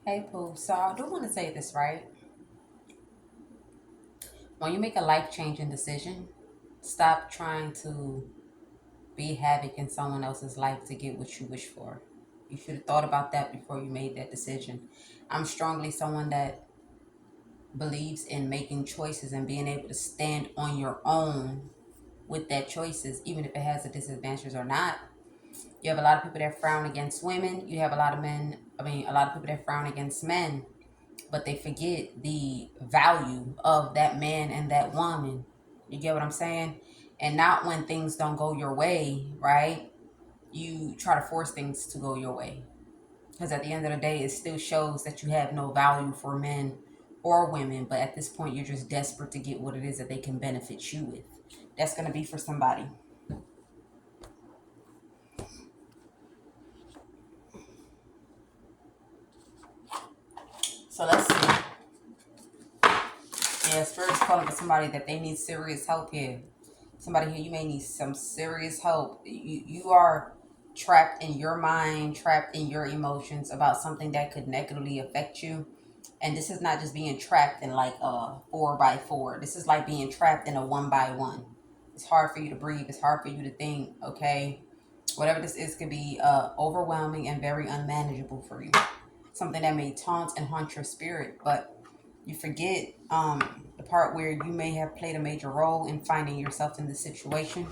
Hey, Pooh. So I do want to say this, right? When you make a life-changing decision, stop trying to be havoc in someone else's life to get what you wish for. You should have thought about that before you made that decision. I'm strongly someone that believes in making choices and being able to stand on your own with that choices, even if it has a disadvantage or not. You have a lot of people that frown against women. You have a lot of men, a lot of people that frown against men, but they forget the value of that man and that woman. You get what I'm saying? And not when things don't go your way, right? You try to force things to go your way. Because at the end of the day, it still shows that you have no value for men or women. But at this point, you're just desperate to get what it is that they can benefit you with. That's going to be for somebody. So let's see. Yeah, Spirit's calling for somebody that they need serious help here. Somebody here, you may need some serious help. You are trapped in your mind, trapped in your emotions about something that could negatively affect you. And this is not just being trapped in like a 4x4. This is like being trapped in a 1x1. It's hard for you to breathe. It's hard for you to think. Okay, whatever this is could be overwhelming and very unmanageable for you. Something that may taunt and haunt your spirit, but you forget the part where you may have played a major role in finding yourself in this situation.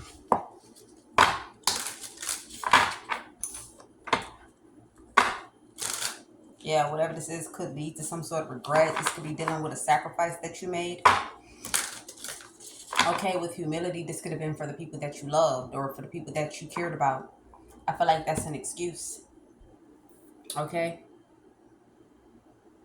Yeah, whatever this is could lead to some sort of regret. This could be dealing with a sacrifice that you made. Okay, with humility, this could have been for the people that you loved or for the people that you cared about. I feel like that's an excuse. Okay,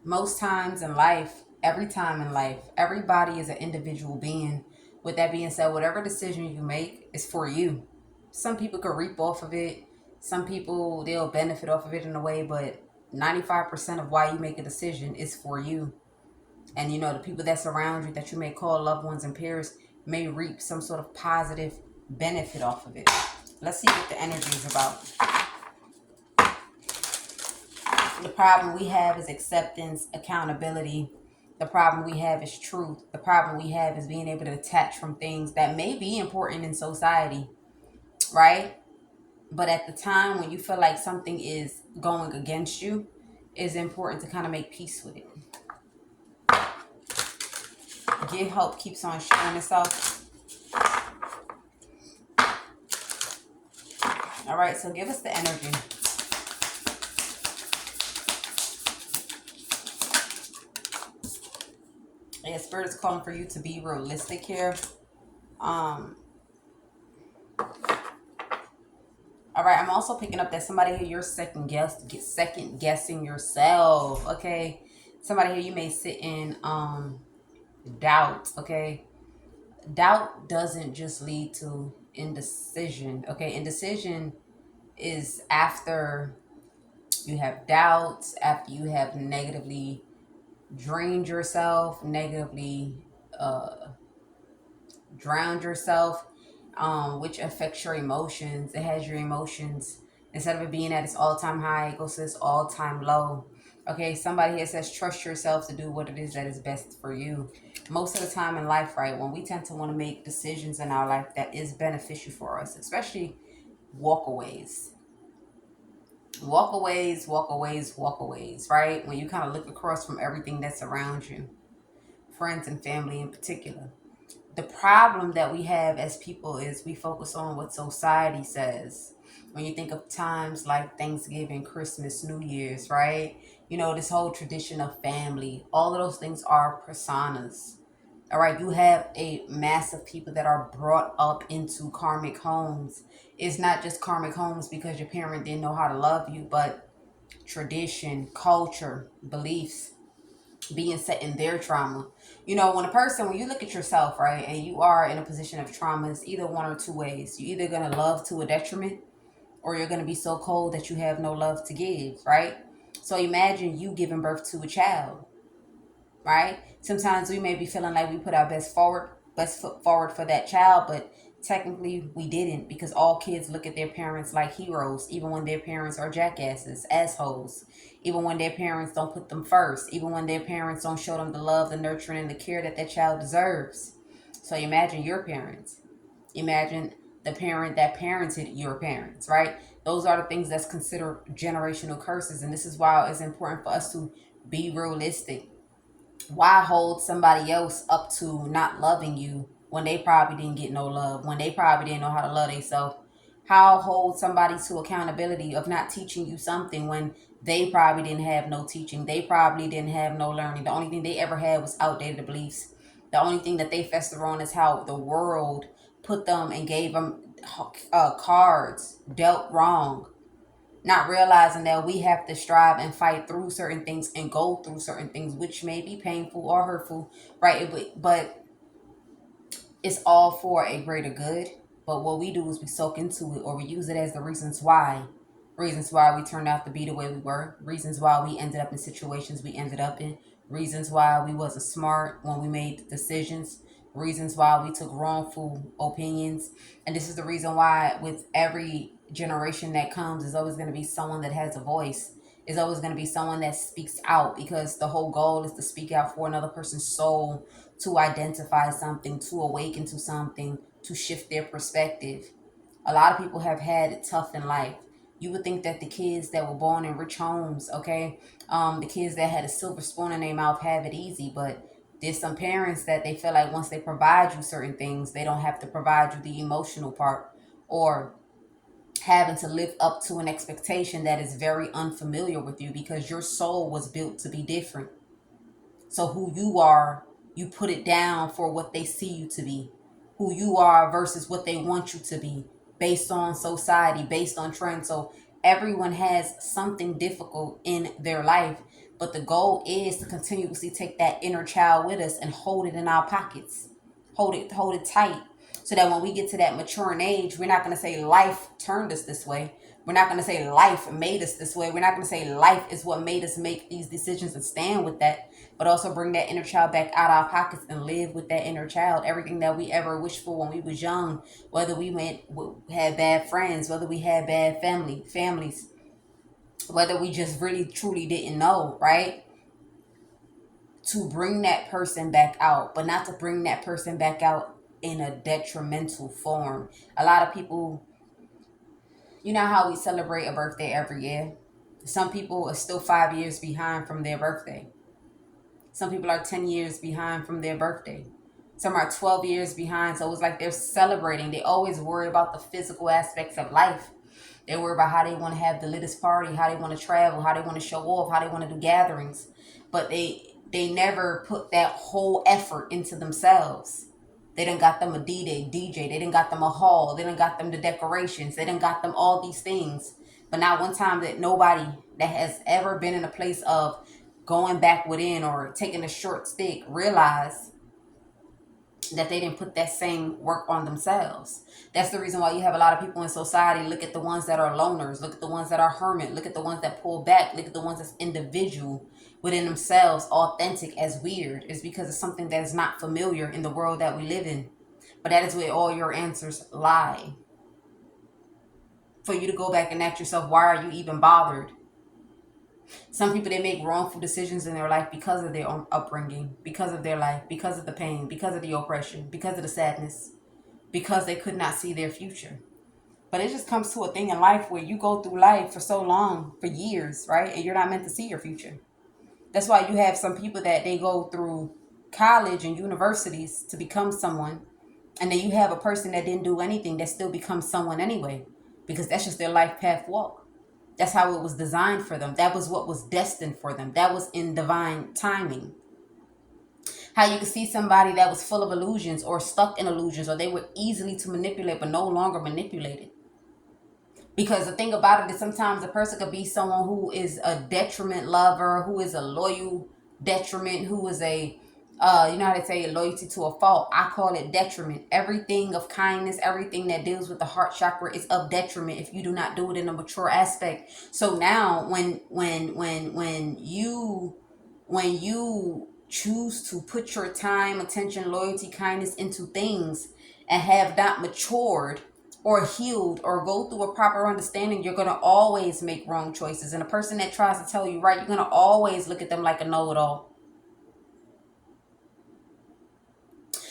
most times in life, every time in life, everybody is an individual being. With that being said, whatever decision you make is for you. Some people could reap off of it. Some people, they'll benefit off of it in a way, but 95% of why you make a decision is for you. And you know, the people that surround you, that you may call loved ones and peers, may reap some sort of positive benefit off of it. Let's see what the energy is about. The problem we have is acceptance, accountability. The problem we have is truth. The problem we have is being able to detach from things that may be important in society, right? But at the time when you feel like something is going against you, it's important to kind of make peace with it. Give hope keeps on showing itself. All right, so give us the energy. Yeah, Spirit is calling for you to be realistic here. Um, all right, I'm also picking up that somebody here you're second guessing yourself. Okay, somebody here you may sit in doubt. Okay, doubt doesn't just lead to indecision. Okay, indecision is after you have doubts, after you have negatively drained yourself, negatively uh, drowned yourself, which affects your emotions. It has your emotions, instead of it being at its all-time high, it goes to its all-time low. Okay, somebody here says trust yourself to do what it is that is best for you. Most of the time in life, right, when we tend to want to make decisions in our life that is beneficial for us, especially walkaways. Walkaways, walkaways, walkaways, right? When you kind of look across from everything that's around you, friends and family in particular. The problem that we have as people is we focus on what society says. When you think of times like Thanksgiving, Christmas, New Year's, right? You know, this whole tradition of family, all of those things are personas. All right, you have a mass of people that are brought up into karmic homes. It's not just karmic homes because your parent didn't know how to love you, but tradition, culture, beliefs, being set in their trauma. You know, when you look at yourself, right, and you are in a position of trauma, it's either one or two ways. You're either going to love to a detriment or you're going to be so cold that you have no love to give, right? So imagine you giving birth to a child, right? Sometimes we may be feeling like we put our best foot forward for that child, but technically we didn't, because all kids look at their parents like heroes, even when their parents are jackasses, assholes, even when their parents don't put them first, even when their parents don't show them the love, the nurturing, and the care that that child deserves. So imagine your parents. Imagine the parent that parented your parents, right? Those are the things that's considered generational curses. And this is why it's important for us to be realistic. Why hold somebody else up to not loving you when they probably didn't get no love, when they probably didn't know how to love themselves? How hold somebody to accountability of not teaching you something when they probably didn't have no teaching? They probably didn't have no learning. The only thing they ever had was outdated beliefs. The only thing that they fester on is how the world put them and gave them cards dealt wrong, not realizing that we have to strive and fight through certain things and go through certain things, which may be painful or hurtful, right? But it's all for a greater good. But what we do is we soak into it, or we use it as the reasons why we turned out to be the way we were, reasons why we ended up in situations we ended up in, reasons why we wasn't smart when we made decisions, reasons why we took wrongful opinions. And this is the reason why with every generation that comes, there's always going to be someone that has a voice. Is always going to be someone that speaks out, because the whole goal is to speak out for another person's soul, to identify something, to awaken to something, to shift their perspective. A lot of people have had it tough in life. You would think that the kids that were born in rich homes, okay, the kids that had a silver spoon in their mouth have it easy, but there's some parents that they feel like once they provide you certain things, they don't have to provide you the emotional part, or having to live up to an expectation that is very unfamiliar with you, because your soul was built to be different. So who you are, you put it down for what they see you to be. Who you are versus what they want you to be, based on society, based on trend. So everyone has something difficult in their life, but the goal is to continuously take that inner child with us and hold it in our pockets. Hold it tight. So that when we get to that maturing age, we're not going to say life turned us this way. We're not going to say life made us this way. We're not going to say life is what made us make these decisions and stand with that, but also bring that inner child back out our pockets and live with that inner child. Everything that we ever wished for when we was young, whether we had bad friends, whether we had bad families, whether we just really truly didn't know, right? To bring that person back out, but not to bring that person back out in a detrimental form. A lot of people, you know how we celebrate a birthday every year? Some people are still 5 years behind from their birthday. Some people are 10 years behind from their birthday. Some are 12 years behind. So it's like they're celebrating. They always worry about the physical aspects of life. They worry about how they want to have the latest party, how they want to travel, how they want to show off, how they want to do gatherings. But they never put that whole effort into themselves. They done got them a DJ. They done got them a hall. They done got them the decorations. They done got them all these things. But not one time that nobody that has ever been in a place of going back within or taking a short stick realize that they didn't put that same work on themselves. That's the reason why you have a lot of people in society. Look at the ones that are loners. Look at the ones that are hermit. Look at the ones that pull back. Look at the ones that's individual within themselves, authentic as weird. It's because it's something that is not familiar in the world that we live in. But that is where all your answers lie. For you to go back and ask yourself, why are you even bothered? Some people, they make wrongful decisions in their life because of their own upbringing, because of their life, because of the pain, because of the oppression, because of the sadness, because they could not see their future. But it just comes to a thing in life where you go through life for so long, for years, right? And you're not meant to see your future. That's why you have some people that they go through college and universities to become someone. And then you have a person that didn't do anything that still becomes someone anyway, because that's just their life path walk. That's how it was designed for them. That was what was destined for them. That was in divine timing. How you could see somebody that was full of illusions or stuck in illusions, or they were easily to manipulate but no longer manipulated. Because the thing about it is sometimes a person could be someone who is a detriment lover, who is a loyal detriment, who is a you know how they say loyalty to a fault. I call it detriment. Everything of kindness, everything that deals with the heart chakra is of detriment if you do not do it in a mature aspect. So now when you choose to put your time, attention, loyalty, kindness into things, and have not matured or healed or go through a proper understanding, you're going to always make wrong choices. And a person that tries to tell you right, you're going to always look at them like a know-it-all.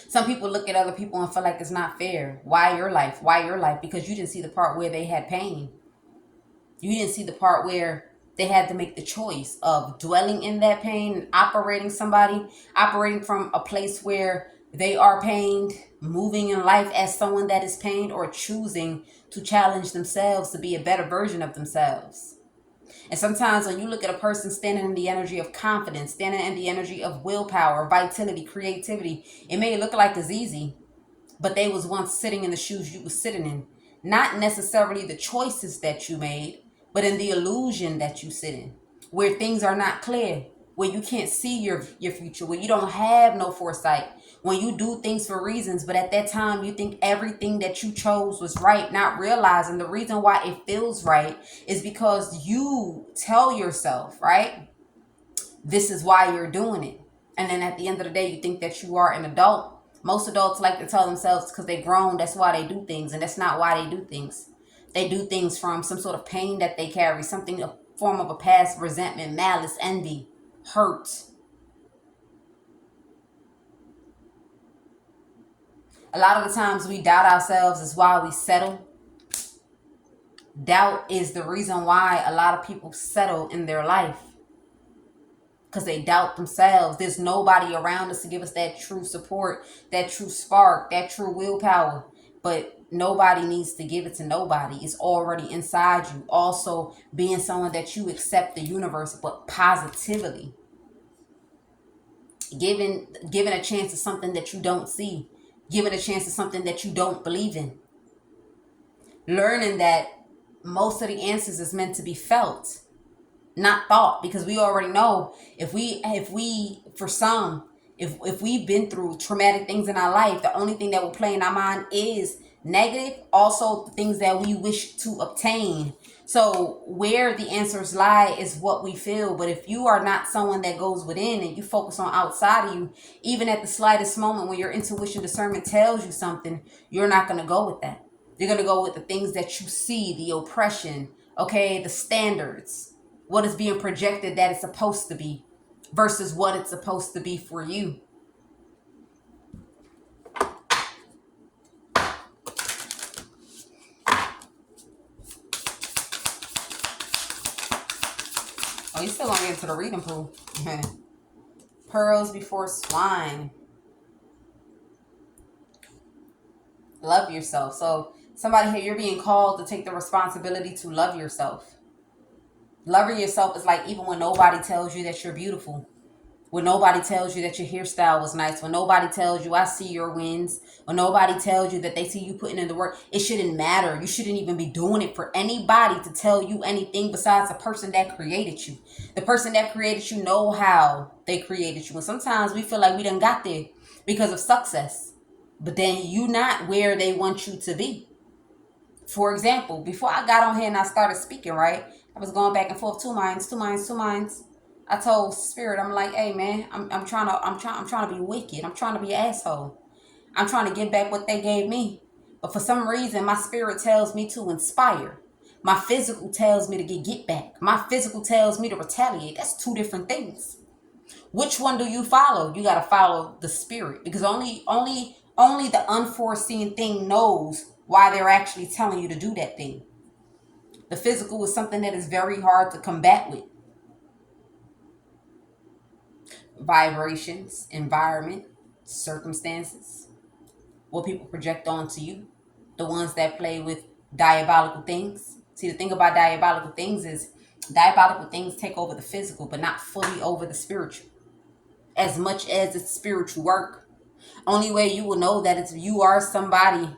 Some people look at other people and feel like it's not fair. Why your life? Why your life? Because you didn't see the part where they had pain. You didn't see the part where they had to make the choice of dwelling in that pain and operating from a place where they are pained, moving in life as someone that is pained, or choosing to challenge themselves to be a better version of themselves. And sometimes when you look at a person standing in the energy of confidence, standing in the energy of willpower, vitality, creativity, it may look like it's easy, but they was once sitting in the shoes you was sitting in. Not necessarily the choices that you made, but in the illusion that you sit in, where things are not clear, where you can't see your future, where you don't have no foresight, when you do things for reasons, but at that time you think everything that you chose was right, not realizing the reason why it feels right is because you tell yourself, right, this is why you're doing it. And then at the end of the day, you think that you are an adult. Most adults like to tell themselves because they're grown, that's why they do things. And that's not why they do things. They do things from some sort of pain that they carry, something, a form of a past resentment, malice, envy, hurt. A lot of the times we doubt ourselves is why we settle. Doubt is the reason why a lot of people settle in their life. Because they doubt themselves. There's nobody around us to give us that true support, that true spark, that true willpower. But nobody needs to give it to nobody. It's already inside you. Also, being someone that you accept the universe, but positively. Giving a chance to something that you don't see. Giving a chance to something that you don't believe in. Learning that most of the answers is meant to be felt, not thought, because we already know if we've been through traumatic things in our life, the only thing that will play in our mind is negative, also the things that we wish to obtain. So where the answers lie is what we feel. But if you are not someone that goes within and you focus on outside of you, even at the slightest moment when your intuition discernment tells you something, you're not going to go with that. You're going to go with the things that you see, the oppression, okay, the standards, what is being projected that it's supposed to be versus what it's supposed to be for you. Oh, you still gonna get into the reading pool. Pearls before swine. Love yourself. So somebody here, you're being called to take the responsibility to love yourself. Loving yourself is like even when nobody tells you that you're beautiful. When nobody tells you that your hairstyle was nice, when nobody tells you I see your wins, when nobody tells you that they see you putting in the work, it shouldn't matter. You shouldn't even be doing it for anybody to tell you anything besides the person that created you. The person that created you know how they created you. And sometimes we feel like we done got there because of success. But then you not where they want you to be. For example, before I got on here and I started speaking, right? I was going back and forth, two minds. I told Spirit, I'm like, hey man, I'm trying to be wicked. I'm trying to be an asshole. I'm trying to get back what they gave me. But for some reason, my spirit tells me to inspire. My physical tells me to get back. My physical tells me to retaliate. That's two different things. Which one do you follow? You got to follow the spirit, because only the unforeseen thing knows why they're actually telling you to do that thing. The physical is something that is very hard to combat with. Vibrations, environment, circumstances, what people project onto you, the ones that play with diabolical things. See, the thing about diabolical things is diabolical things take over the physical, but not fully over the spiritual. As much as it's spiritual work, only way you will know that it's you are somebody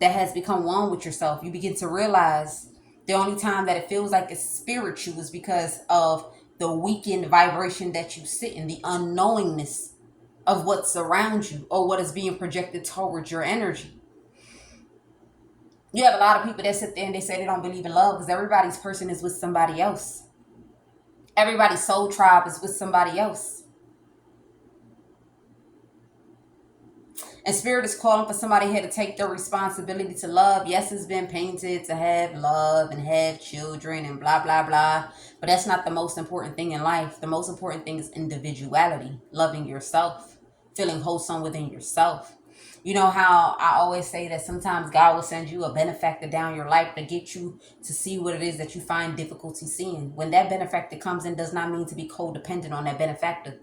that has become one with yourself. You begin to realize the only time that it feels like it's spiritual is because of the weakened vibration that you sit in, the unknowingness of what's around you or what is being projected towards your energy. You have a lot of people that sit there and they say they don't believe in love because everybody's person is with somebody else. Everybody's soul tribe is with somebody else. And Spirit is calling for somebody here to take their responsibility to love. Yes, it's been painted to have love and have children and blah, blah, blah. But that's not the most important thing in life. The most important thing is individuality, loving yourself, feeling wholesome within yourself. You know how I always say that sometimes God will send you a benefactor down your life to get you to see what it is that you find difficulty seeing. When that benefactor comes in, does not mean to be codependent on that benefactor.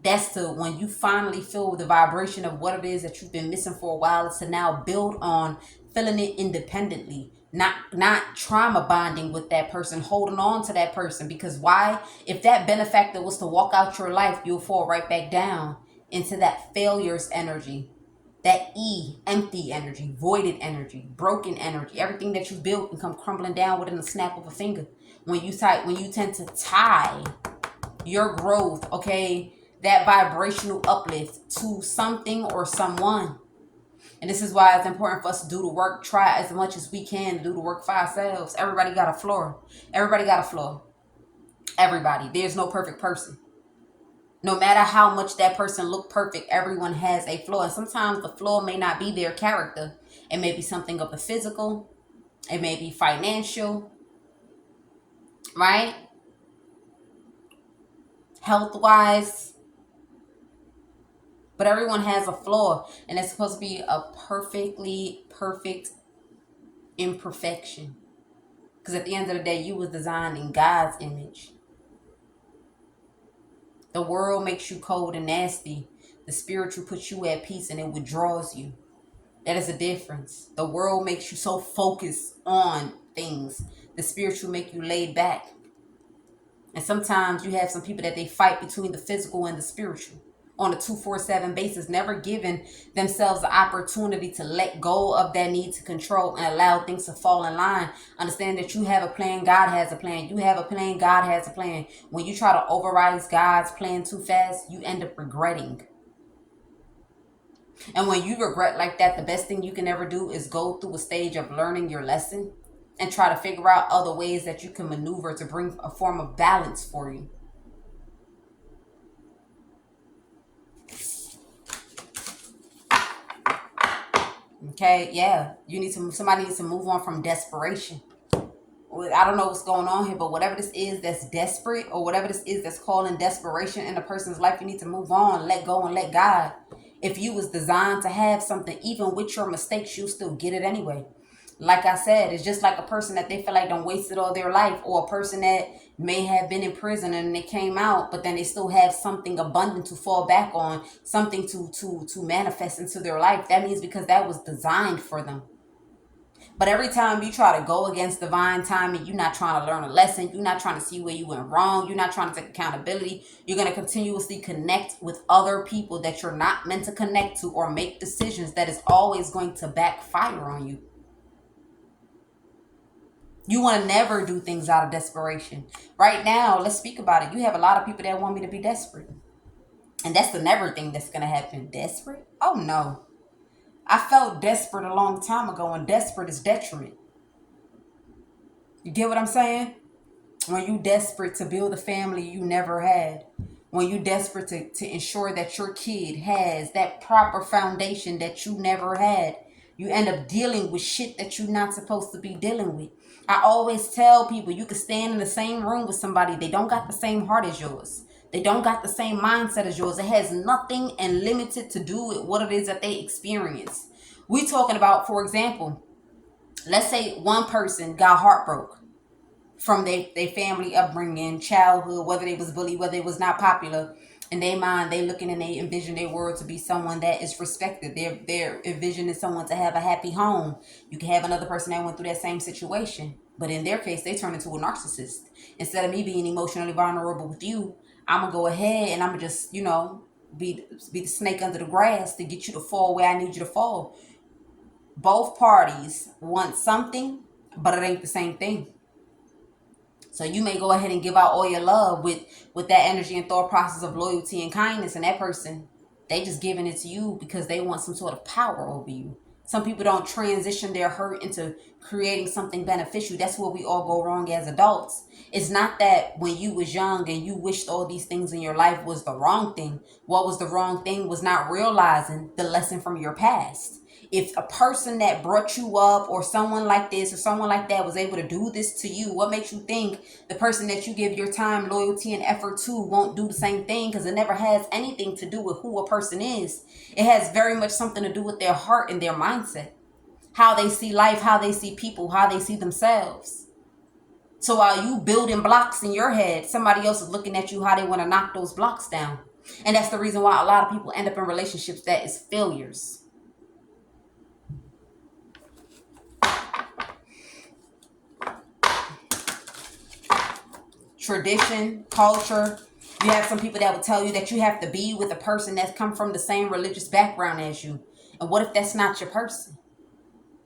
That's to when you finally feel the vibration of what it is that you've been missing for a while, is to now build on feeling it independently, not trauma bonding with that person, holding on to that person. Because why? If that benefactor was to walk out your life, you'll fall right back down into that failures energy, that empty energy, voided energy, broken energy. Everything that you built can come crumbling down within the snap of a finger. When you tend to tie your growth, okay, that vibrational uplift to something or someone. And this is why it's important for us to do the work, try as much as we can to do the work for ourselves. Everybody got a flaw. Everybody got a flaw. Everybody. There's no perfect person. No matter how much that person look perfect, everyone has a flaw. And sometimes the flaw may not be their character. It may be something of the physical. It may be financial. Right? Health-wise. But everyone has a flaw, and it's supposed to be a perfectly perfect imperfection. Because at the end of the day, you was designed in God's image. The world makes you cold and nasty. The spiritual puts you at peace and it withdraws you. That is a difference. The world makes you so focused on things. The spiritual make you laid back. And sometimes you have some people that they fight between the physical and the spiritual on a 247 basis, never giving themselves the opportunity to let go of that need to control and allow things to fall in line. Understand that you have a plan, God has a plan. You have a plan, God has a plan. When you try to override God's plan too fast, you end up regretting. And when you regret like that, the best thing you can ever do is go through a stage of learning your lesson and try to figure out other ways that you can maneuver to bring a form of balance for you. Okay, yeah, somebody needs to move on from desperation. I don't know what's going on here, but whatever this is that's desperate, or whatever this is that's calling desperation in a person's life, you need to move on, let go, and let God. If you was designed to have something, even with your mistakes, you still get it anyway. Like I said, it's just like a person that they feel like done wasted all their life, or a person that may have been in prison and they came out, but then they still have something abundant to fall back on, something to manifest into their life. That means because that was designed for them. But every time you try to go against divine timing, you're not trying to learn a lesson. You're not trying to see where you went wrong. You're not trying to take accountability. You're going to continuously connect with other people that you're not meant to connect to, or make decisions that is always going to backfire on you. You want to never do things out of desperation. Right now, let's speak about it. You have a lot of people that want me to be desperate. And that's the never thing that's going to happen. Desperate? Oh, no. I felt desperate a long time ago, and desperate is detriment. You get what I'm saying? When you desperate to build a family you never had. When you desperate to ensure that your kid has that proper foundation that you never had. You end up dealing with shit that you're not supposed to be dealing with. I always tell people, you can stand in the same room with somebody. They don't got the same heart as yours. They don't got the same mindset as yours. It has nothing and limited to do with what it is that they experience. We talking about, for example, let's say one person got heartbroken from their family upbringing, childhood, whether they was bullied, whether it was not popular. In their mind, they looking and they envision their world to be someone that is respected. They're envisioning someone to have a happy home. You can have another person that went through that same situation, but in their case, they turn into a narcissist. Instead of me being emotionally vulnerable with you, I'm gonna go ahead and I'm gonna just, be the snake under the grass to get you to fall where I need you to fall. Both parties want something, but it ain't the same thing. So you may go ahead and give out all your love with that energy and thought process of loyalty and kindness, and that person, they just giving it to you because they want some sort of power over you. Some people don't transition their hurt into creating something beneficial. That's where we all go wrong as adults. It's not that when you was young and you wished all these things in your life was the wrong thing. What was the wrong thing was not realizing the lesson from your past. If a person that brought you up or someone like this or someone like that was able to do this to you, what makes you think the person that you give your time, loyalty, and effort to won't do the same thing? Because it never has anything to do with who a person is. It has very much something to do with their heart and their mindset, how they see life, how they see people, how they see themselves. So while you building blocks in your head, somebody else is looking at you how they want to knock those blocks down. And that's the reason why a lot of people end up in relationships that is failures. Tradition, culture. You have some people that will tell you that you have to be with a person that's come from the same religious background as you. And what if that's not your person?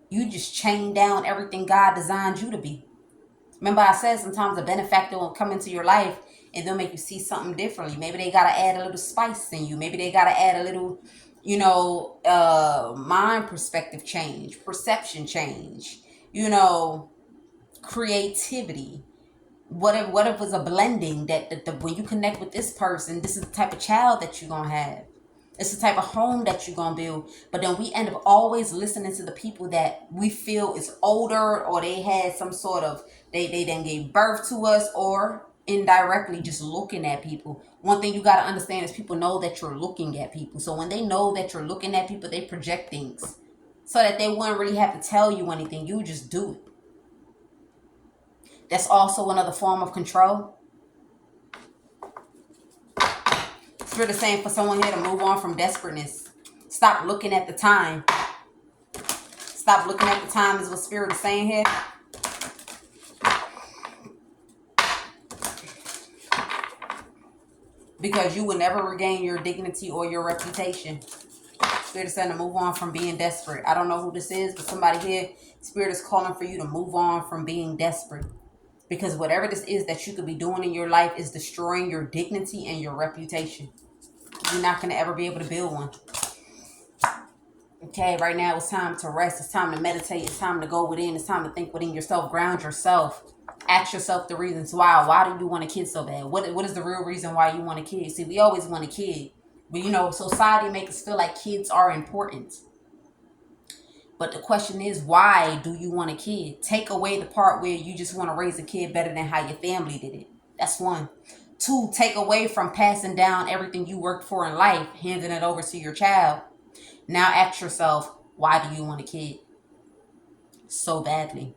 You just chain down everything God designed you to be. Remember I said sometimes a benefactor will come into your life and they'll make you see something differently. Maybe they got to add a little spice in you. Maybe they got to add a little, mind perspective change, perception change, creativity. What if it was a blending that when you connect with this person, this is the type of child that you're going to have. It's the type of home that you're going to build. But then we end up always listening to the people that we feel is older, or they had some sort of, they then gave birth to us, or indirectly just looking at people. One thing you got to understand is people know that you're looking at people. So when they know that you're looking at people, they project things so that they wouldn't really have to tell you anything. You just do it. That's also another form of control. Spirit is saying for someone here to move on from desperateness. Stop looking at the time. Stop looking at the time is what Spirit is saying here. Because you will never regain your dignity or your reputation. Spirit is saying to move on from being desperate. I don't know who this is, but somebody here, Spirit is calling for you to move on from being desperate. Because whatever this is that you could be doing in your life is destroying your dignity and your reputation. You're not going to ever be able to build one. Okay, right now it's time to rest. It's time to meditate. It's time to go within. It's time to think within yourself. Ground yourself. Ask yourself the reasons why. Why do you want a kid so bad? What is the real reason why you want a kid? See, we always want a kid. But society makes us feel like kids are important. But the question is, why do you want a kid? Take away the part where you just want to raise a kid better than how your family did it. That's one. Two, take away from passing down everything you worked for in life, handing it over to your child. Now ask yourself, why do you want a kid so badly?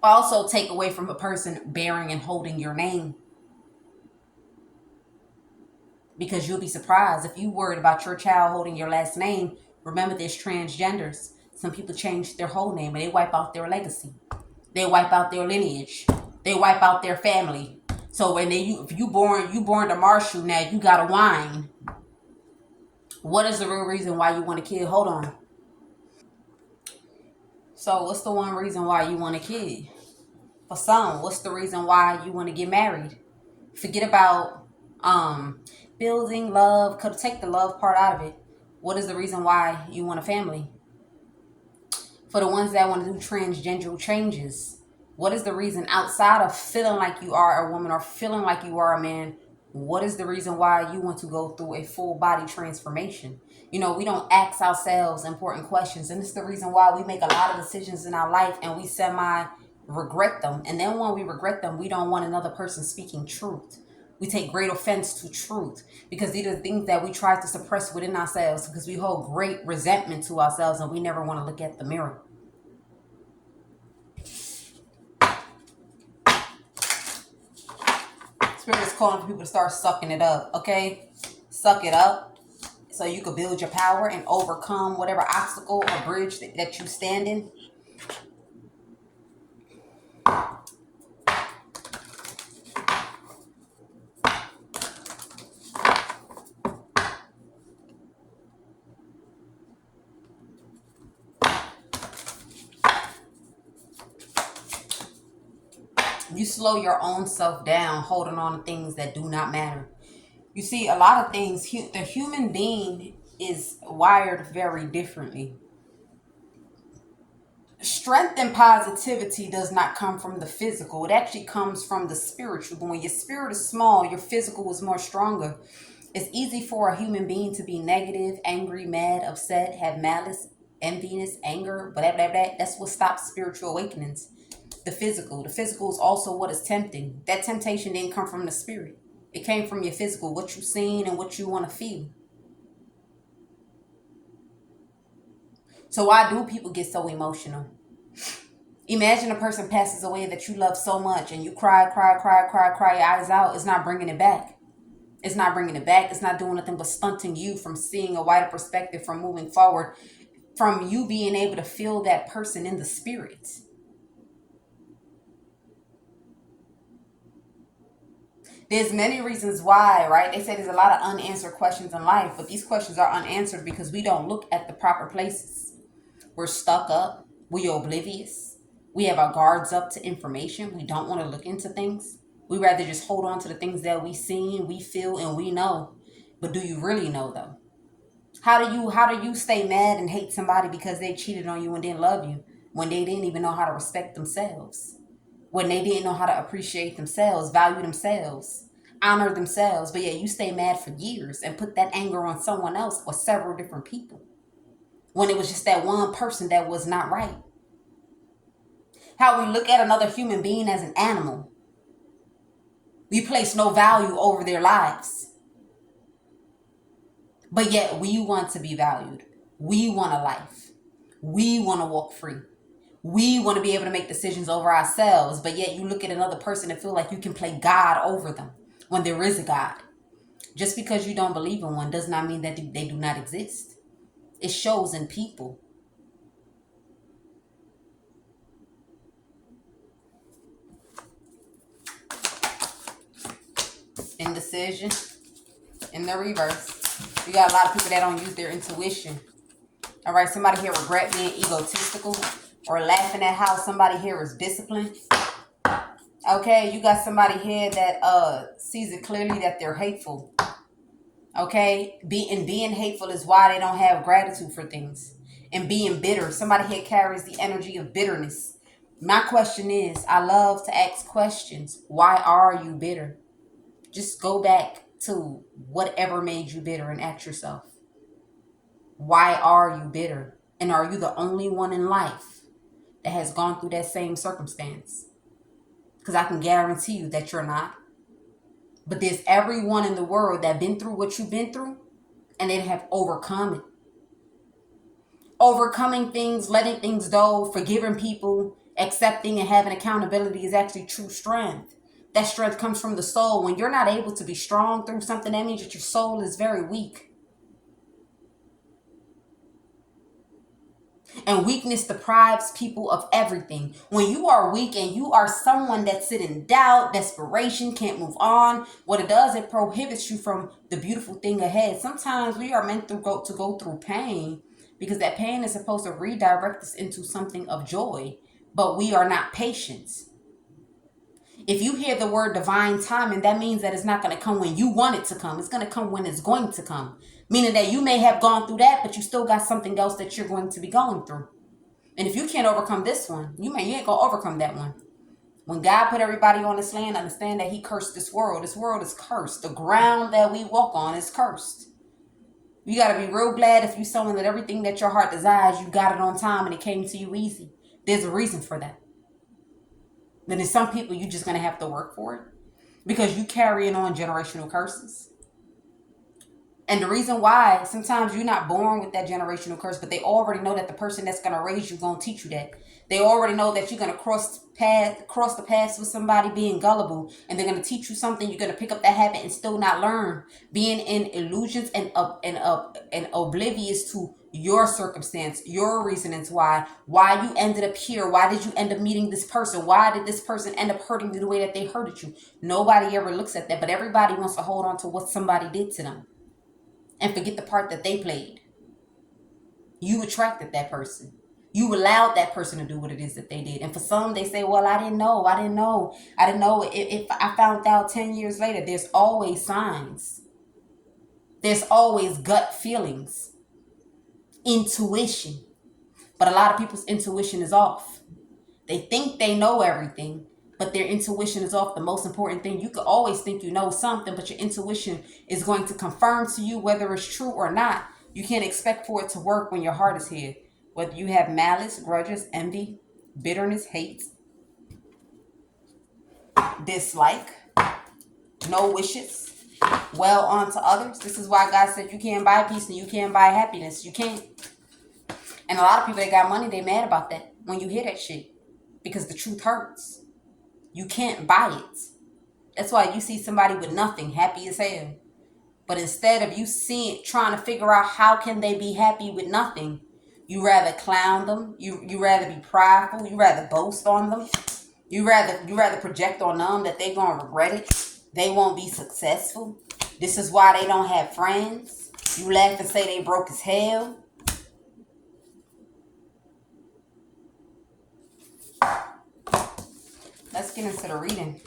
Also, take away from a person bearing and holding your name. Because you'll be surprised if you worried about your child holding your last name. Remember, there's transgenders. Some people change their whole name and they wipe out their legacy. They wipe out their lineage. They wipe out their family. So when if you born to Marshall, now you got a wine. What is the real reason why you want a kid? Hold on. So what's the one reason why you want a kid? For some, what's the reason why you want to get married? Forget about building love. Could take the love part out of it. What is the reason why you want a family? For the ones that want to do transgender changes, what is the reason outside of feeling like you are a woman or feeling like you are a man? What is the reason why you want to go through a full body transformation? We don't ask ourselves important questions. And it's the reason why we make a lot of decisions in our life and we semi-regret them. And then when we regret them, we don't want another person speaking truth. We take great offense to truth because these are the things that we try to suppress within ourselves because we hold great resentment to ourselves and we never want to look at the mirror. Spirit is calling for people to start sucking it up, okay? Suck it up so you can build your power and overcome whatever obstacle or bridge that you stand in. You slow your own self down, holding on to things that do not matter. You see, a lot of things, the human being is wired very differently. Strength and positivity does not come from the physical. It actually comes from the spiritual. When your spirit is small, your physical is more stronger. It's easy for a human being to be negative, angry, mad, upset, have malice, enviness, anger, blah, blah, blah. That's what stops spiritual awakenings. The physical. The physical is also what is tempting. That temptation didn't come from the spirit. It came from your physical, what you seen and what you want to feel. So why do people get so emotional? Imagine a person passes away that you love so much and you cry, cry, cry, cry, cry your eyes out. It's not bringing it back. It's not bringing it back. It's not doing nothing but stunting you from seeing a wider perspective, from moving forward, from you being able to feel that person in the spirit. There's many reasons why, right? They say there's a lot of unanswered questions in life, but these questions are unanswered because we don't look at the proper places. We're stuck up. We're oblivious. We have our guards up to information. We don't want to look into things. We rather just hold on to the things that we seen, we feel, and we know. But do you really know though? How do you stay mad and hate somebody because they cheated on you and didn't love you when they didn't even know how to respect themselves? When they didn't know how to appreciate themselves, value themselves, honor themselves, but yet you stay mad for years and put that anger on someone else or several different people when it was just that one person that was not right. How we look at another human being as an animal. We place no value over their lives. But yet we want to be valued. We want a life. We want to walk free. We want to be able to make decisions over ourselves. But yet you look at another person and feel like you can play God over them when there is a God. Just because you don't believe in one does not mean that they do not exist. It shows in people. Indecision. In the reverse. You got a lot of people that don't use their intuition. All right, somebody here regret being egotistical or laughing at how somebody here is disciplined. Okay, you got somebody here that sees it clearly that they're hateful. Okay, being hateful is why they don't have gratitude for things. And being bitter, somebody here carries the energy of bitterness. My question is, I love to ask questions. Why are you bitter? Just go back to whatever made you bitter and ask yourself, why are you bitter? And are you the only one in life that has gone through that same circumstance? Because I can guarantee you that you're not. But there's everyone in the world that been through what you've been through and they have overcome it. Overcoming things, letting things go, forgiving people, accepting and having accountability is actually true strength. That strength comes from the soul. When you're not able to be strong through something, that means that your soul is very weak. And weakness deprives people of everything. When you are weak and you are someone that's in doubt, desperation, can't move on, what it does, it prohibits you from the beautiful thing ahead. Sometimes we are meant to go through pain because that pain is supposed to redirect us into something of joy, but we are not patient. If you hear the word divine timing, that means that it's not going to come when you want it to come. It's going to come when it's going to come. Meaning that you may have gone through that, but you still got something else that you're going to be going through. And if you can't overcome this one, you ain't going to overcome that one. When God put everybody on this land, understand that he cursed this world. This world is cursed. The ground that we walk on is cursed. You got to be real glad if you're someone that everything that your heart desires, you got it on time and it came to you easy. There's a reason for that. Then there's some people you're just going to have to work for it because you carrying on generational curses. And the reason why, sometimes you're not born with that generational curse, but they already know that the person that's going to raise you going to teach you that. They already know that you're going to cross the paths with somebody being gullible, and they're going to teach you something. You're going to pick up that habit and still not learn. Being in illusions and oblivious to your circumstance, your reasonings why you ended up here. Why did you end up meeting this person? Why did this person end up hurting you the way that they hurted you? Nobody ever looks at that, but everybody wants to hold on to what somebody did to them and forget the part that they played. You attracted that person. You allowed that person to do what it is that they did. And for some, they say, well, I didn't know. If I found out 10 years later. There's always signs. There's always gut feelings, intuition. But a lot of people's intuition is off. They think they know everything, but their intuition is off. The most important thing, you could always think you know something, but your intuition is going to confirm to you whether it's true or not. You can't expect for it to work when your heart is here. Whether you have malice, grudges, envy, bitterness, hate, dislike, no wishes, well onto others. This is why God said you can't buy peace and you can't buy happiness. You can't. And a lot of people that got money, they mad about that when you hear that shit. Because the truth hurts. You can't buy it. That's why you see somebody with nothing, happy as hell. But instead of you trying to figure out how can they be happy with nothing, you rather clown them. You rather be prideful. You rather boast on them. You rather project on them that they're gonna regret it. They won't be successful. This is why they don't have friends. You laugh and say they broke as hell. Let's get into the reading.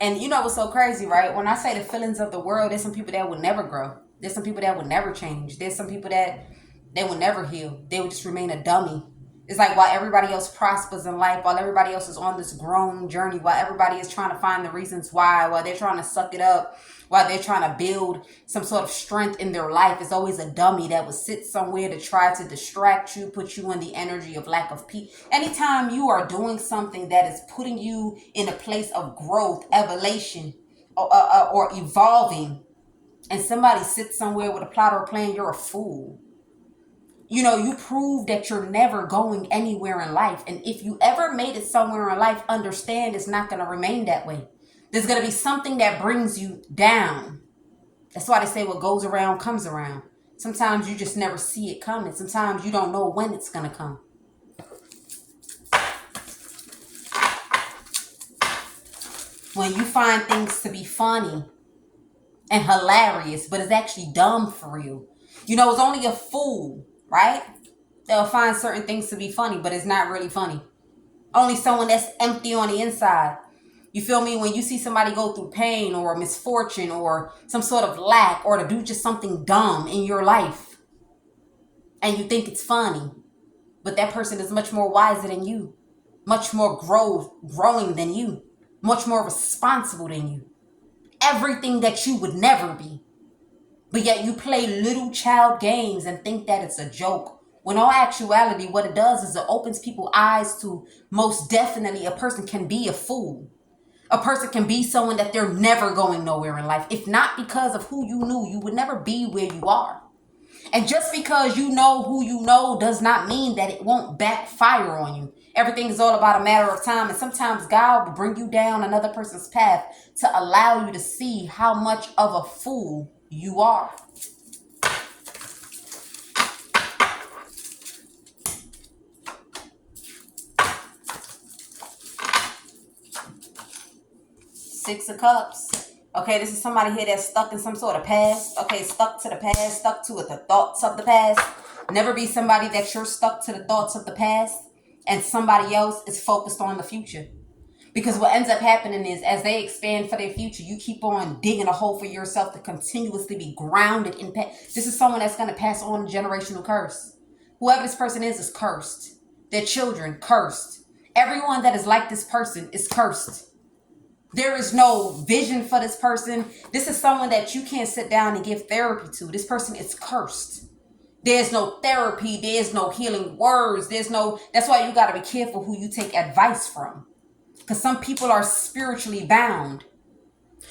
And what's so crazy, right? When I say the feelings of the world, there's some people that would never grow. There's some people that would never change. There's some people that they will never heal. They would just remain a dummy. It's like while everybody else prospers in life, while everybody else is on this growing journey, while everybody is trying to find the reasons why, while they're trying to suck it up, while they're trying to build some sort of strength in their life, it's always a dummy that would sit somewhere to try to distract you, put you in the energy of lack of peace. Anytime you are doing something that is putting you in a place of growth, evolution, or evolving, and somebody sits somewhere with a plot or a plan, you're a fool. You prove that you're never going anywhere in life. And if you ever made it somewhere in life, understand it's not going to remain that way. There's going to be something that brings you down. That's why they say what goes around comes around. Sometimes you just never see it coming. Sometimes you don't know when it's going to come. When you find things to be funny and hilarious, but it's actually dumb for real. It's only a fool, right? They'll find certain things to be funny, but it's not really funny. Only someone that's empty on the inside. You feel me? When you see somebody go through pain or misfortune or some sort of lack or to do just something dumb in your life and you think it's funny, but that person is much more wiser than you, much more growing than you, much more responsible than you. Everything that you would never be. But yet you play little child games and think that it's a joke. When in all actuality, what it does is it opens people's eyes to most definitely a person can be a fool. A person can be someone that they're never going nowhere in life. If not because of who you knew, you would never be where you are. And just because you know who you know does not mean that it won't backfire on you. Everything is all about a matter of time. And sometimes God will bring you down another person's path to allow you to see how much of a fool you are. Six of Cups. Okay, this is somebody here that's stuck in some sort of past. Okay, stuck to the past, stuck to the thoughts of the past. Never be somebody that you're stuck to the thoughts of the past and somebody else is focused on the future. Because what ends up happening is as they expand for their future, you keep on digging a hole for yourself to continuously be grounded in past. This is someone that's going to pass on a generational curse. Whoever this person is cursed. Their children, cursed. Everyone that is like this person is cursed. There is no vision for this person. This is someone that you can't sit down and give therapy to. This person is cursed. There's no therapy. There's no healing words. That's why you got to be careful who you take advice from. Because some people are spiritually bound.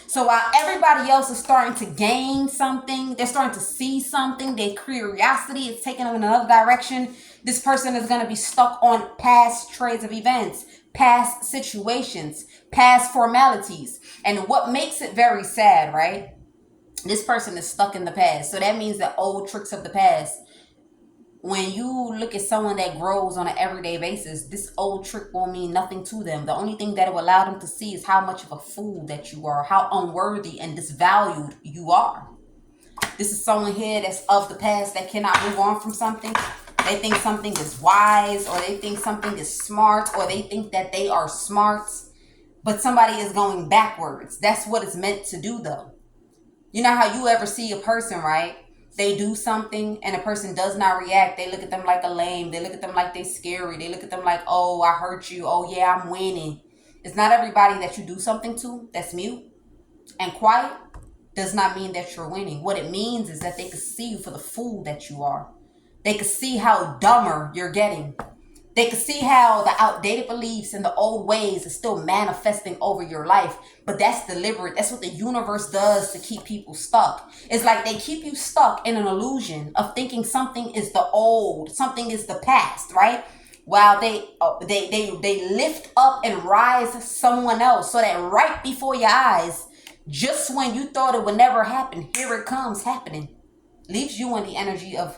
So while everybody else is starting to gain something, they're starting to see something, their curiosity is taking them in another direction, this person is going to be stuck on past trades of events, past situations, past formalities. And what makes it very sad, right? This person is stuck in the past. So that means the old tricks of the past. when you look at someone that grows on an everyday basis, this old trick won't mean nothing to them. The only thing that it will allow them to see is how much of a fool that you are, how unworthy and disvalued you are. This is someone here that's of the past that cannot move on from something. They think something is wise, or they think something is smart, or they think that they are smart, but somebody is going backwards. That's what it's meant to do, though. You know how you ever see a person, right? They do something and a person does not react. They look at them like a lame. They look at them like they scary. They look at them like, oh, I hurt you. Oh, yeah, I'm winning. It's not everybody that you do something to that's mute and quiet does not mean that you're winning. What it means is that they can see you for the fool that you are. They can see how dumber you're getting. They can see how the outdated beliefs and the old ways are still manifesting over your life. But that's deliberate. That's what the universe does to keep people stuck. It's like they keep you stuck in an illusion of thinking something is the old, something is the past, right? While they lift up and rise someone else, so that right before your eyes, just when you thought it would never happen, here it comes happening. Leaves you in the energy of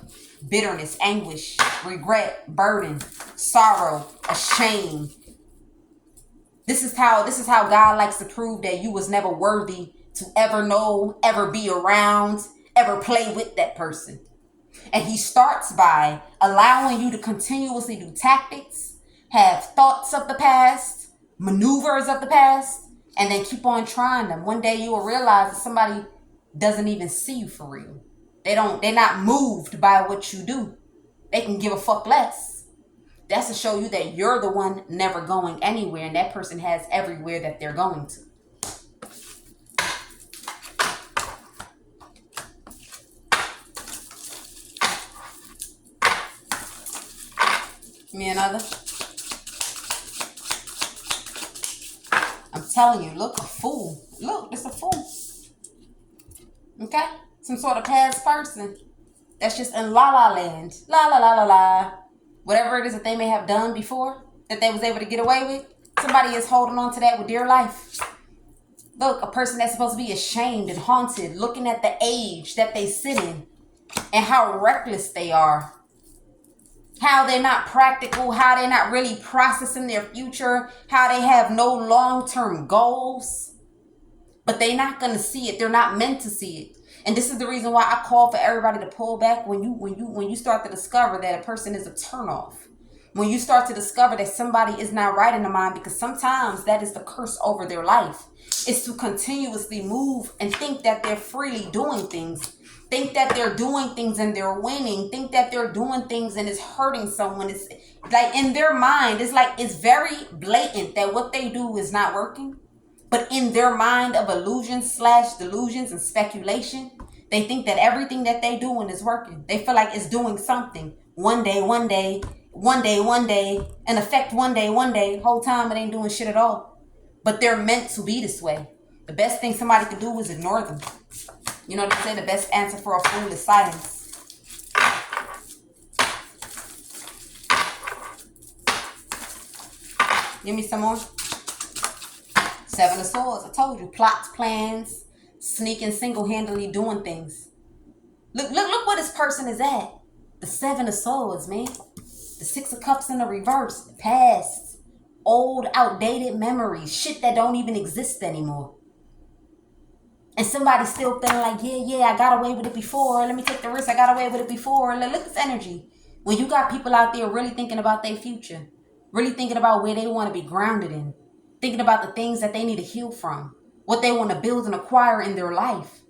bitterness, anguish, regret, burden, sorrow, shame. This is how God likes to prove that you was never worthy to ever know, ever be around, ever play with that person. And he starts by allowing you to continuously do tactics, have thoughts of the past, maneuvers of the past, and then keep on trying them. One day you will realize that somebody doesn't even see you for real. They're not moved by what you do. They can give a fuck less. That's to show you that you're the one never going anywhere, and that person has everywhere that they're going to. Give me another. I'm telling you, look, a fool. Look, it's a fool. Okay? Some sort of past person that's just in la la land. La la la la la. Whatever it is that they may have done before that they was able to get away with, somebody is holding on to that with dear life. Look, a person that's supposed to be ashamed and haunted, looking at the age that they sit in and how reckless they are. How they're not practical, how they're not really processing their future, how they have no long-term goals. But they're not going to see it. They're not meant to see it. And this is the reason why I call for everybody to pull back when you start to discover that a person is a turnoff. When you start to discover that somebody is not right in the mind, because sometimes that is the curse over their life. It's to continuously move and think that they're freely doing things. Think that they're doing things and they're winning. Think that they're doing things and it's hurting someone. It's like in their mind, it's very blatant that what they do is not working. But in their mind of illusions/delusions and speculation, they think that everything that they doing is working. They feel like it's doing something. One day, an effect one day. Whole time it ain't doing shit at all. But they're meant to be this way. The best thing somebody can do is ignore them. You know what they say? The best answer for a fool is silence. Give me some more. Seven of Swords. I told you. Plots, plans, sneaking, single-handedly doing things. Look where this person is at. The Seven of Swords, man. The Six of Cups in the reverse. Past. Old, outdated memories. Shit that don't even exist anymore. And somebody's still feeling like, yeah, I got away with it before. Let me take the risk. I got away with it before. Look at this energy. When you got people out there really thinking about their future. Really thinking about where they want to be grounded in. Thinking about the things that they need to heal from. What they want to build and acquire in their life.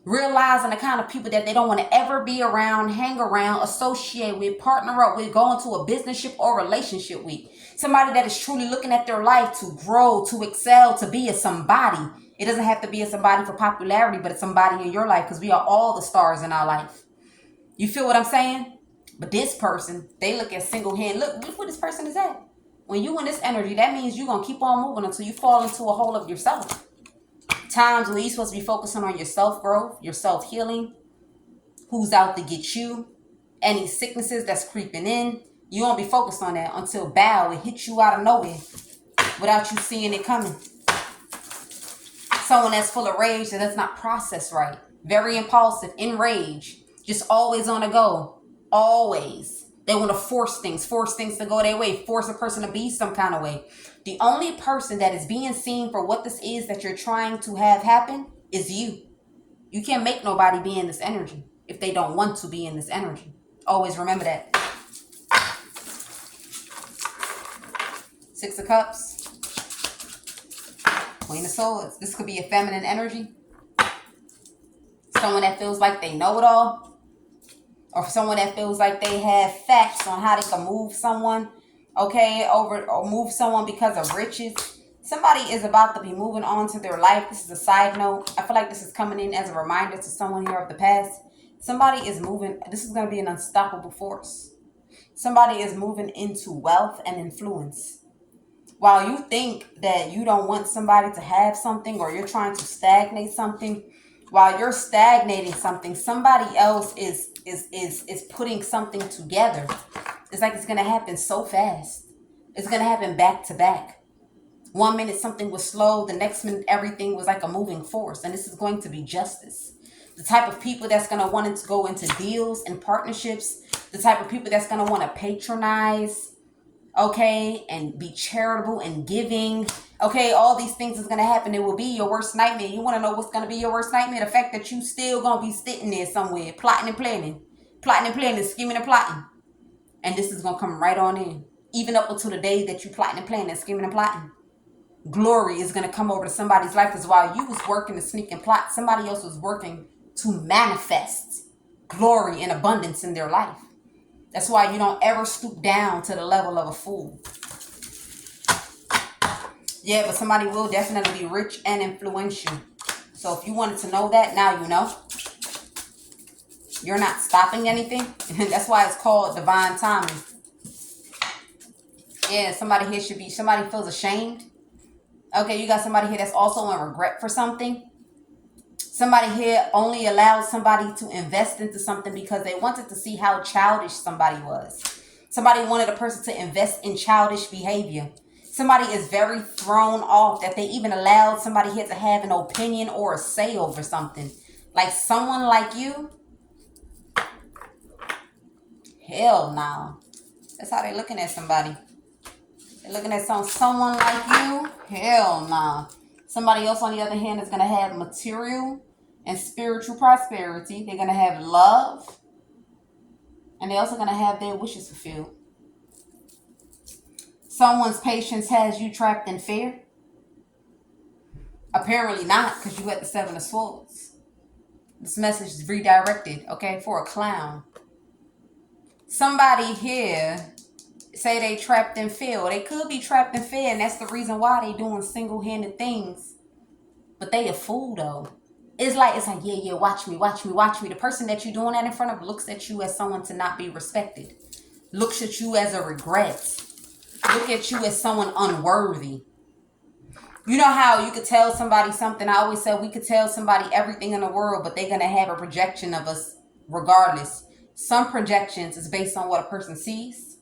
Realizing the kind of people that they don't want to ever be around, hang around, associate with, partner up with, go into a business or relationship with. Somebody that is truly looking at their life to grow, to excel, to be a somebody. It doesn't have to be a somebody for popularity, but it's somebody in your life because we are all the stars in our life. You feel what I'm saying? But this person, they look at single hand. Look where this person is at. When you in this energy, that means you're going to keep on moving until you fall into a hole of yourself. Times when you're supposed to be focusing on your self-growth, your self-healing, who's out to get you, any sicknesses that's creeping in, you won't be focused on that until it hits you out of nowhere without you seeing it coming. Someone that's full of rage that does not process right. Very impulsive, enraged, just always on the go. Always. They want to force things to go their way, force a person to be some kind of way. The only person that is being seen for what this is that you're trying to have happen is you. You can't make nobody be in this energy if they don't want to be in this energy. Always remember that. Six of Cups. Queen of Swords. This could be a feminine energy. Someone that feels like they know it all. Or someone that feels like they have facts on how they can move someone. Okay, or move someone because of riches. Somebody is about to be moving on to their life. This is a side note. I feel like this is coming in as a reminder to someone here of the past. Somebody is moving. This is going to be an unstoppable force. Somebody is moving into wealth and influence. While you think that you don't want somebody to have something, or you're trying to stagnate something, while you're stagnating something, somebody else is putting something together. It's like it's going to happen so fast. It's going to happen back to back. 1 minute something was slow, the next minute everything was like a moving force. And this is going to be justice. The type of people that's going to want to go into deals and partnerships. The type of people that's going to want to patronize, okay, and be charitable and giving. Okay, all these things is going to happen. It will be your worst nightmare. You want to know what's going to be your worst nightmare? The fact that you still going to be sitting there somewhere, plotting and planning. Plotting and planning, scheming and plotting. And this is going to come right on in. Even up until the day that you plotting and planning, scheming and plotting. Glory is going to come over to somebody's life, because while you was working to sneak and plot, somebody else was working to manifest glory and abundance in their life. That's why you don't ever stoop down to the level of a fool. Yeah, but somebody will definitely be rich and influential. So if you wanted to know that, now you know. You're not stopping anything. That's why it's called divine timing. Yeah, somebody here should be, somebody feels ashamed. Okay, you got somebody here that's also in regret for something. Somebody here only allowed somebody to invest into something because they wanted to see how childish somebody was. Somebody wanted a person to invest in childish behavior. Somebody is very thrown off that they even allowed somebody here to have an opinion or a say over something. Like someone like you? Hell no. That's how they're looking at somebody. They're looking at someone like you? Hell nah. Somebody else, on the other hand, is going to have material and spiritual prosperity. They're going to have love. And they're also going to have their wishes fulfilled. Someone's patience has you trapped in fear. Apparently not, because you at the Seven of Swords. This message is redirected, okay, for a clown. Somebody here say they trapped in fear. Or they could be trapped in fear, and that's the reason why they doing single-handed things. But they a fool though. It's like, yeah, watch me. The person that you're doing that in front of looks at you as someone to not be respected. Looks at you as a regret. Look at you as someone unworthy. You know how you could tell somebody something? I always said we could tell somebody everything in the world, but they're going to have a projection of us regardless. Some projections is based on what a person sees.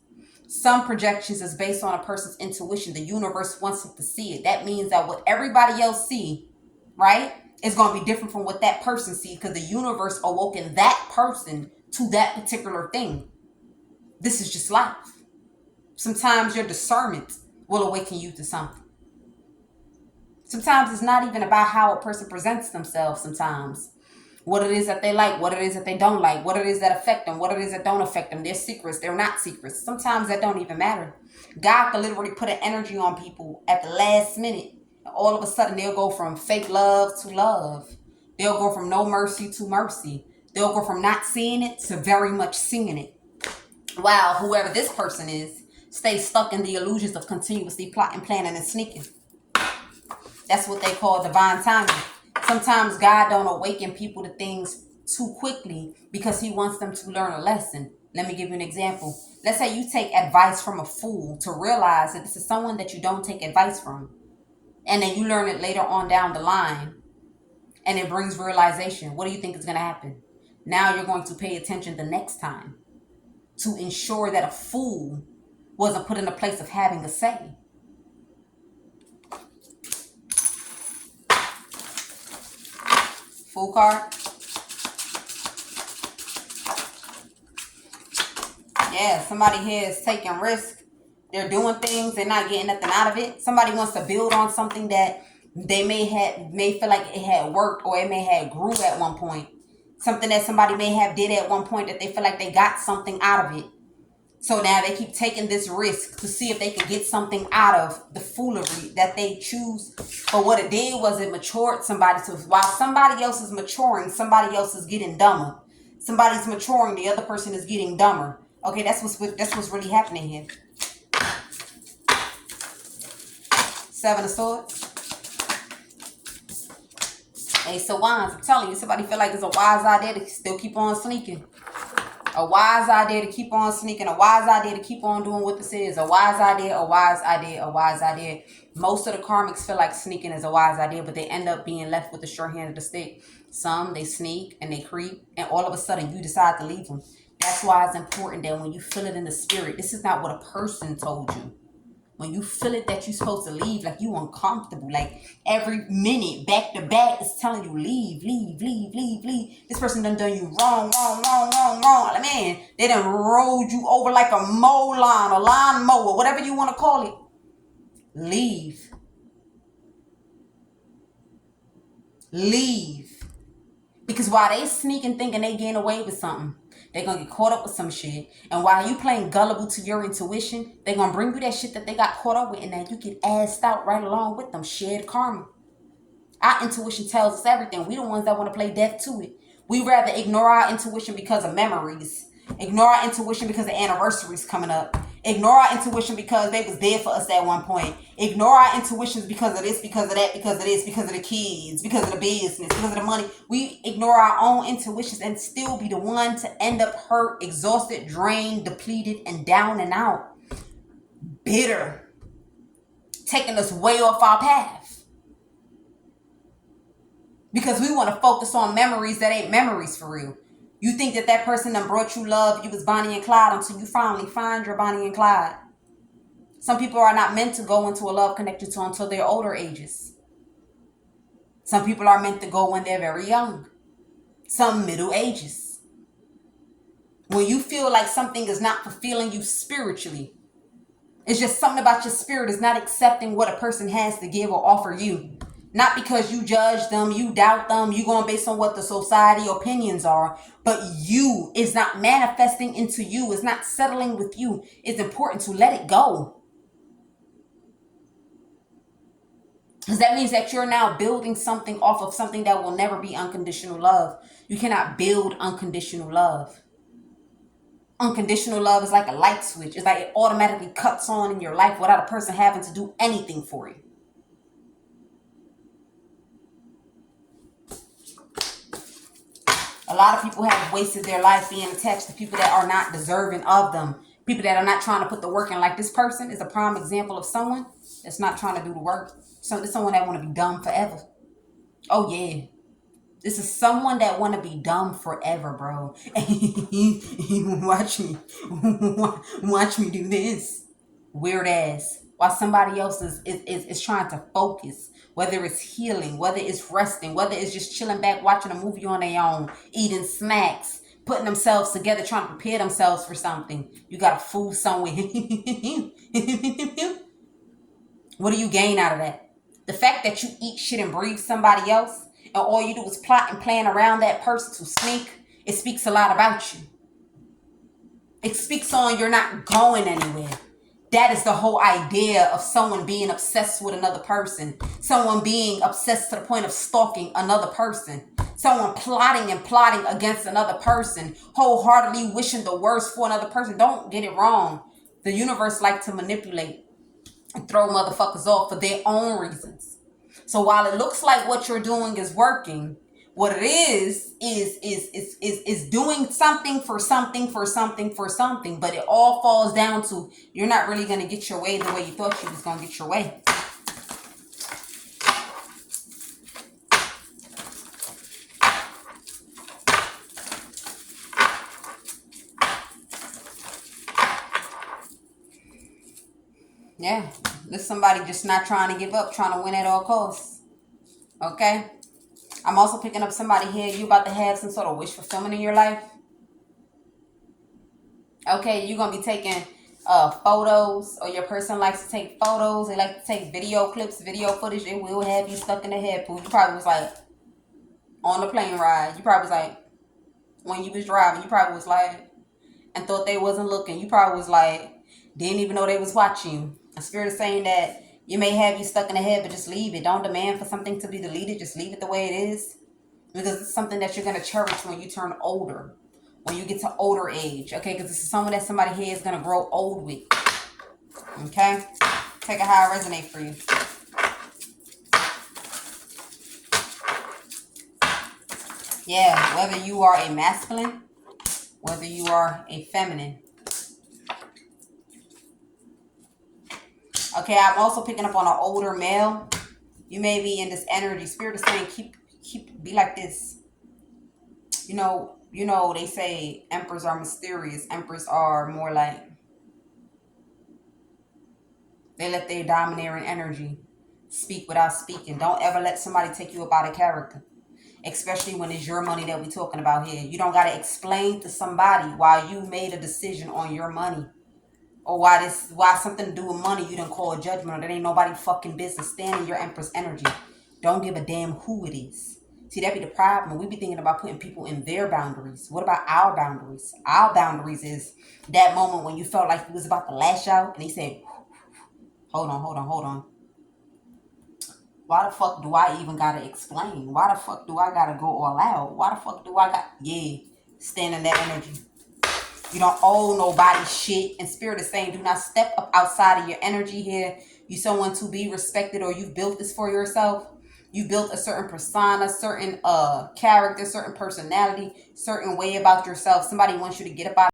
Some projections is based on a person's intuition. The universe wants us to see it. That means that what everybody else see, right, is going to be different from what that person sees, because the universe awoken that person to that particular thing. This is just life. Sometimes your discernment will awaken you to something. Sometimes it's not even about how a person presents themselves sometimes. What it is that they like, what it is that they don't like, what it is that affect them, what it is that don't affect them. They're secrets, they're not secrets. Sometimes that don't even matter. God can literally put an energy on people at the last minute. And all of a sudden, they'll go from fake love to love. They'll go from no mercy to mercy. They'll go from not seeing it to very much seeing it. While whoever this person is stays stuck in the illusions of continuously plotting, planning, and sneaking. That's what they call divine timing. Sometimes God don't awaken people to things too quickly because he wants them to learn a lesson. Let me give you an example. Let's say you take advice from a fool to realize that this is someone that you don't take advice from. And then you learn it later on down the line. And it brings realization. What do you think is going to happen? Now you're going to pay attention the next time to ensure that a fool wasn't put in a place of having a say. Fool card. Yeah, somebody here is taking risk. They're doing things. They're not getting nothing out of it. Somebody wants to build on something that they may feel like it had worked, or it may have grew at one point. Something that somebody may have did at one point that they feel like they got something out of it. So now they keep taking this risk to see if they can get something out of the foolery that they choose. But what it did was it matured somebody. So while somebody else is maturing, somebody else is getting dumber. Somebody's maturing, the other person is getting dumber. Okay, that's what's really happening here. Seven of Swords. Ace of Wands. I'm telling you, somebody feel like it's a wise idea to still keep on sneaking. A wise idea to keep on sneaking. A wise idea to keep on doing what this is. A wise idea, a wise idea, a wise idea. Most of the karmics feel like sneaking is a wise idea, but they end up being left with the short hand of the stick. Some, they sneak and they creep, and all of a sudden you decide to leave them. That's why it's important that when you feel it in the spirit, this is not what a person told you. When you feel it that you're supposed to leave, like you uncomfortable, like every minute, back to back, is telling you leave, leave, leave, leave, leave. This person done you wrong. Like, man, they done rolled you over like a mow line, a lawn mower, whatever you want to call it. Leave. Leave. Because while they sneaking thinking they getting away with something, they're going to get caught up with some shit. And while you playing gullible to your intuition, they're going to bring you that shit that they got caught up with. And then you get assed out right along with them. Shared karma. Our intuition tells us everything. We the ones that want to play death to it. We rather ignore our intuition because of memories. Ignore our intuition because the anniversary's coming up. Ignore our intuition because they was there for us at one point. Ignore our intuitions because of this, because of that, because of this, because of the kids, because of the business, because of the money. We ignore our own intuitions and still be the one to end up hurt, exhausted, drained, depleted, and down and out. Bitter. Taking us way off our path. Because we want to focus on memories that ain't memories for real. You think that person done brought you love, you was Bonnie and Clyde, until you finally find your Bonnie and Clyde. Some people are not meant to go into a love connection until their older ages. Some people are meant to go when they're very young. Some middle ages. When you feel like something is not fulfilling you spiritually, it's just something about your spirit is not accepting what a person has to give or offer you. Not because you judge them, you doubt them, you going based on what the society opinions are, but you is not manifesting into you, is not settling with you. It's important to let it go. Because that means that you're now building something off of something that will never be unconditional love. You cannot build unconditional love. Unconditional love is like a light switch. It's like it automatically cuts on in your life without a person having to do anything for you. A lot of people have wasted their life being attached to people that are not deserving of them. People that are not trying to put the work in. Like this person is a prime example of someone that's not trying to do the work. So this is someone that want to be dumb forever. Oh yeah. This is someone that want to be dumb forever, bro. Watch me. Watch me do this. Weird ass. While somebody else is trying to focus. Whether it's healing, whether it's resting, whether it's just chilling back, watching a movie on their own, eating snacks, putting themselves together, trying to prepare themselves for something. You got to fool somewhere. What do you gain out of that? The fact that you eat shit and breathe somebody else, and all you do is plot and plan around that person to sneak, it speaks a lot about you. It speaks on you're not going anywhere. That is the whole idea of someone being obsessed with another person. Someone being obsessed to the point of stalking another person. Someone plotting against another person. Wholeheartedly wishing the worst for another person. Don't get it wrong. The universe likes to manipulate and throw motherfuckers off for their own reasons. So while it looks like what you're doing is working, what it is doing something for something, but it all falls down to you're not really going to get your way the way you thought you was going to get your way. Yeah, there's somebody just not trying to give up, trying to win at all costs. Okay? I'm also picking up somebody here. You about to have some sort of wish fulfillment in your life. Okay, you're gonna be taking photos, or your person likes to take photos. They like to take video clips, video footage. It will have you stuck in the head pool. You probably was like on the plane ride. You probably was like when you was driving. You probably was like and thought they wasn't looking. You probably was like didn't even know they was watching you. A spirit is saying that you may have you stuck in the head, but just leave it. Don't demand for something to be deleted. Just leave it the way it is, because it's something that you're gonna cherish when you turn older, when you get to older age. Okay, because this is someone that somebody here is gonna grow old with. Okay, take it how it resonates for you. Yeah, whether you are a masculine, whether you are a feminine. Okay, I'm also picking up on an older male. You may be in this energy. Spirit is saying be like this. They say emperors are mysterious. Emperors are more like they let their domineering energy speak without speaking. Don't ever let somebody take you up out of character, especially when it's your money that we're talking about here. You don't got to explain to somebody why you made a decision on your money, or why something to do with money you didn't call a judgment on. That ain't nobody fucking business. Stand in your Empress energy. Don't give a damn who it is. See, that be the problem. We be thinking about putting people in their boundaries. What about our boundaries? Our boundaries is that moment when you felt like you was about to lash out, and he said, hold on. Why the fuck do I even gotta explain? Why the fuck do I gotta go all out? Why the fuck do I got... Yeah, stand in that energy. You don't owe nobody shit. And Spirit is saying, do not step up outside of your energy here. You someone to be respected, or you've built this for yourself. You built a certain persona, certain character, certain personality, certain way about yourself. Somebody wants you to get up out